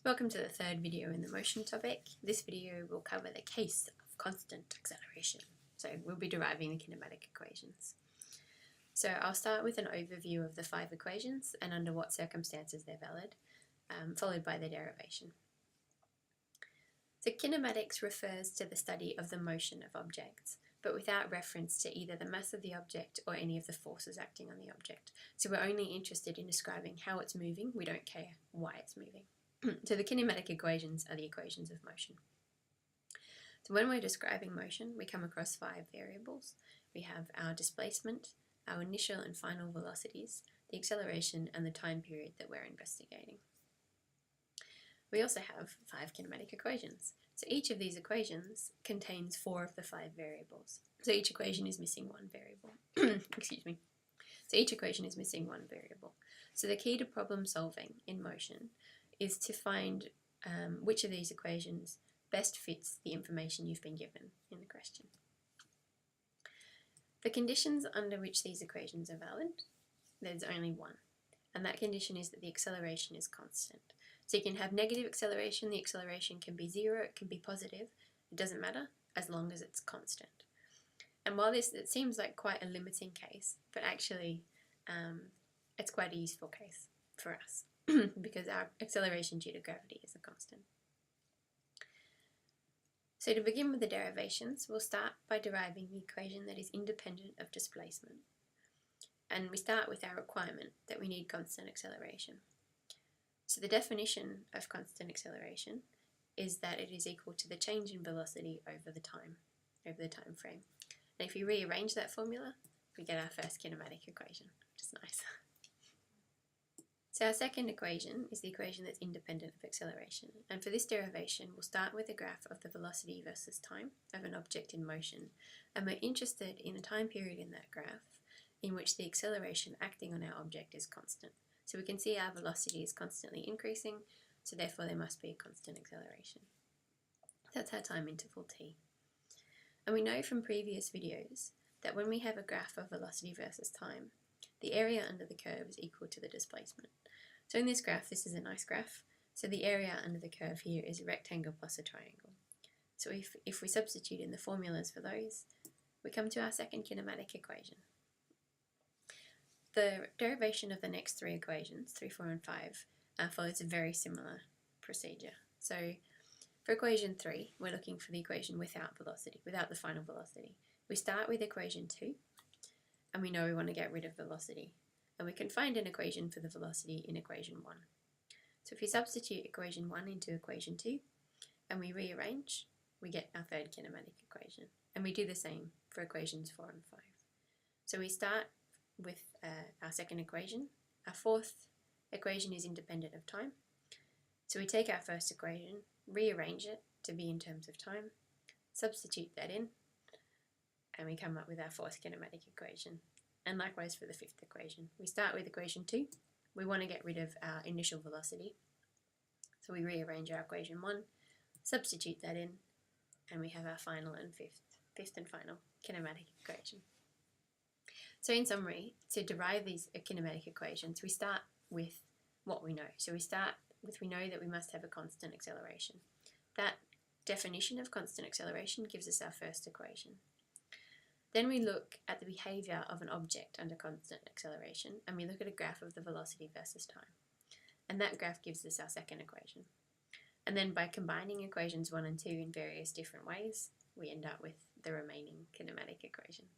Welcome to the third video in the motion topic. This video will cover the case of constant acceleration. So we'll be deriving the kinematic equations. So I'll start with an overview of the 5 equations and under what circumstances they're valid, followed by the derivation. So kinematics refers to the study of the motion of objects, but without reference to either the mass of the object or any of the forces acting on the object. So we're only interested in describing how it's moving, we don't care why it's moving. So the kinematic equations are the equations of motion. So when we're describing motion, we come across 5 variables. We have our displacement, our initial and final velocities, the acceleration, and the time period that we're investigating. We also have 5 kinematic equations. So each of these equations contains 4 of the 5 variables. So each equation is missing 1 variable. Excuse me. So each equation is missing 1 variable. So the key to problem solving in motion is to find which of these equations best fits the information you've been given in the question. The conditions under which these equations are valid, there's only one, and that condition is that the acceleration is constant. So you can have negative acceleration, the acceleration can be 0, it can be positive, it doesn't matter as long as it's constant. And while it seems like quite a limiting case, but actually it's quite a useful case for us because our acceleration due to gravity is a constant. So to begin with the derivations, we'll start by deriving the equation that is independent of displacement. And we start with our requirement that we need constant acceleration. So the definition of constant acceleration is that it is equal to the change in velocity over the time frame. And if you rearrange that formula, we get our first kinematic equation, which is nice. So our second equation is the equation that's independent of acceleration. And for this derivation, we'll start with a graph of the velocity versus time of an object in motion. And we're interested in a time period in that graph in which the acceleration acting on our object is constant. So we can see our velocity is constantly increasing, so therefore there must be a constant acceleration. That's our time interval t. And we know from previous videos that when we have a graph of velocity versus time, the area under the curve is equal to the displacement. So in this graph, this is a nice graph, so the area under the curve here is a rectangle plus a triangle. So if we substitute in the formulas for those, we come to our second kinematic equation. The derivation of the next 3 equations, 3, 4 and 5, follows a very similar procedure. So for equation 3, we're looking for the equation without velocity, without the final velocity. We start with equation 2, and we know we want to get rid of velocity. And we can find an equation for the velocity in equation 1. So if we substitute equation 1 into equation 2, and we rearrange, we get our third kinematic equation. And we do the same for equations 4 and 5. So we start with our second equation. Our fourth equation is independent of time. So we take our first equation, rearrange it to be in terms of time, substitute that in, and we come up with our fourth kinematic equation. And likewise for the fifth equation. We start with equation 2. We want to get rid of our initial velocity. So we rearrange our equation 1, substitute that in, and we have our final and fifth and final kinematic equation. So in summary, to derive these kinematic equations, we start with what we know. So we know that we must have a constant acceleration. That definition of constant acceleration gives us our first equation. Then we look at the behaviour of an object under constant acceleration, and we look at a graph of the velocity versus time. And that graph gives us our second equation. And then by combining equations 1 and 2 in various different ways, we end up with the remaining kinematic equations.